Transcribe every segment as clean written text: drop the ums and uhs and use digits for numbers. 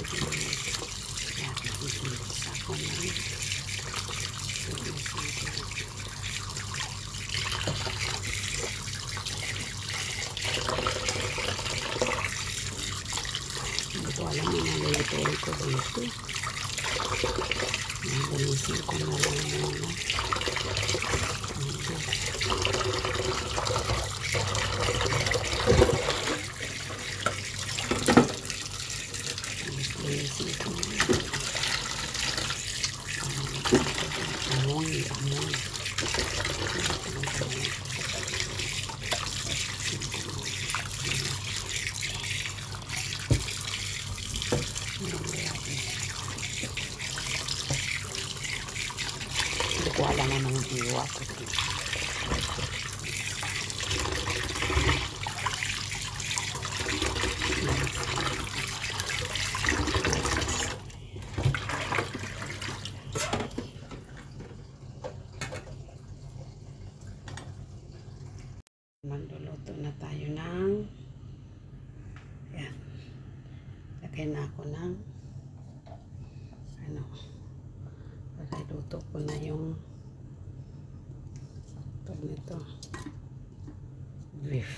Hindi ko alam yung nalulutuin ko dito. Nagalisin ko na lang muna. Nagalisin ko na lang. Amoy. Hindi ko alam naman ang hiwa ko. Magluluto na tayo ng yan. Lagay na ako ng luto ko na yung tawag nito beef.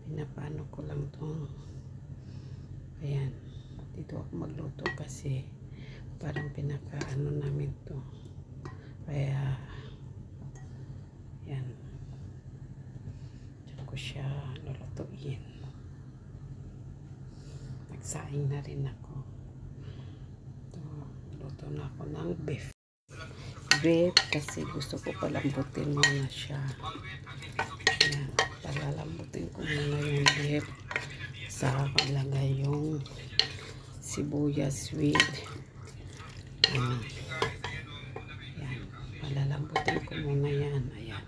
Pinapano ko lang tong ayan, dito ako magluto kasi parang pinakaano namin to, kaya yan, diyan ko siya lulutuin. Nagsaing na rin ako. Luto na ako ng beef kasi gusto ko palambutin muna siya. Ayan, palalambutin ko muna yung beef, saka ilagay yung sibuyas with ayan, palalambutin ko muna yan. Ayan,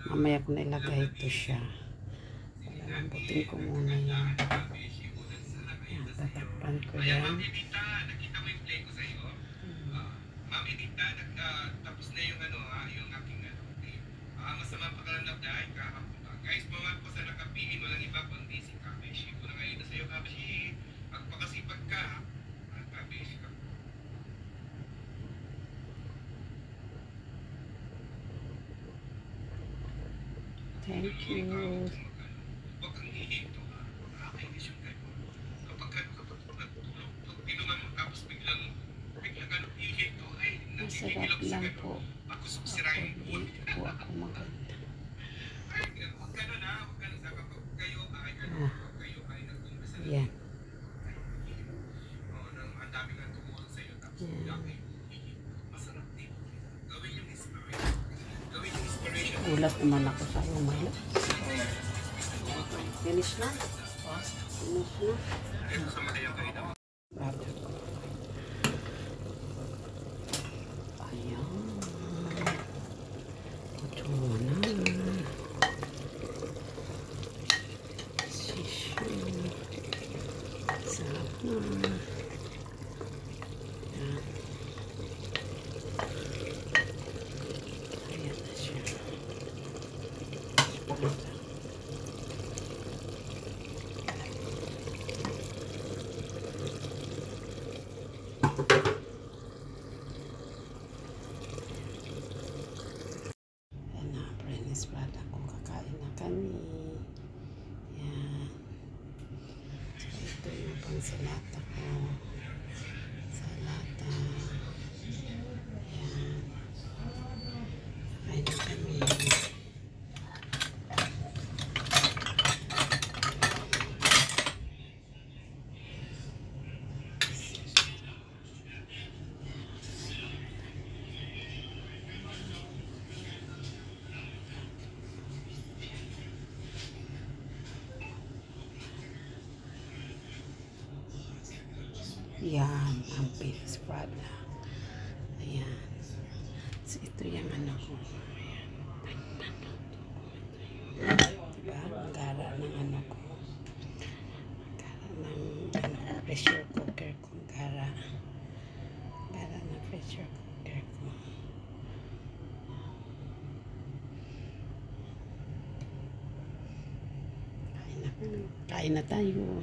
mamaya ko na ilagay ito siya. Palalambutin ko muna yan. Ayan, tatakpan ko yan. Tapos na yung yung aking masama pakalanap dahil kahapon. Guys, bawal ko sa nakapiin, walang iba kundi si Kabeshi. Kung nangayon na sa'yo, Kabeshi, magpakasipag ka, Kabeshi ka. Thank you. Huwag kang hihito, nakakainis yung kayo. Kapag tinungan mo tapos biglang hihito, ay, masarap lang po. Ako sirain mo. Dito po ako maganda. Huwag ka na, huwag ka na. Kapag kayo ay nag-umpisa na. Yan. Ang dami nga tumulong sa'yo. Tapos masarap din. Gawin yung inspiration. Ulat naman ako sa umay. Finish na? Finish na? Ito sa matayang kayo na. Bago. Ayan. Ito na. Sisyo. Sarap na. Ayan. Ayan na siya. Brad ako, kakain na kami. Yan. So, ito yung pang salata ko. Salata. Yan. Kakain na kami. Yan, ang Phoenix Prada. Ayan. So, ito yung ano ko. Ayan. Diba? Ang gara ng ano ko. Gara ng pressure cooker ko. Gara ng pressure cooker ko. Kain na Kain na tayo.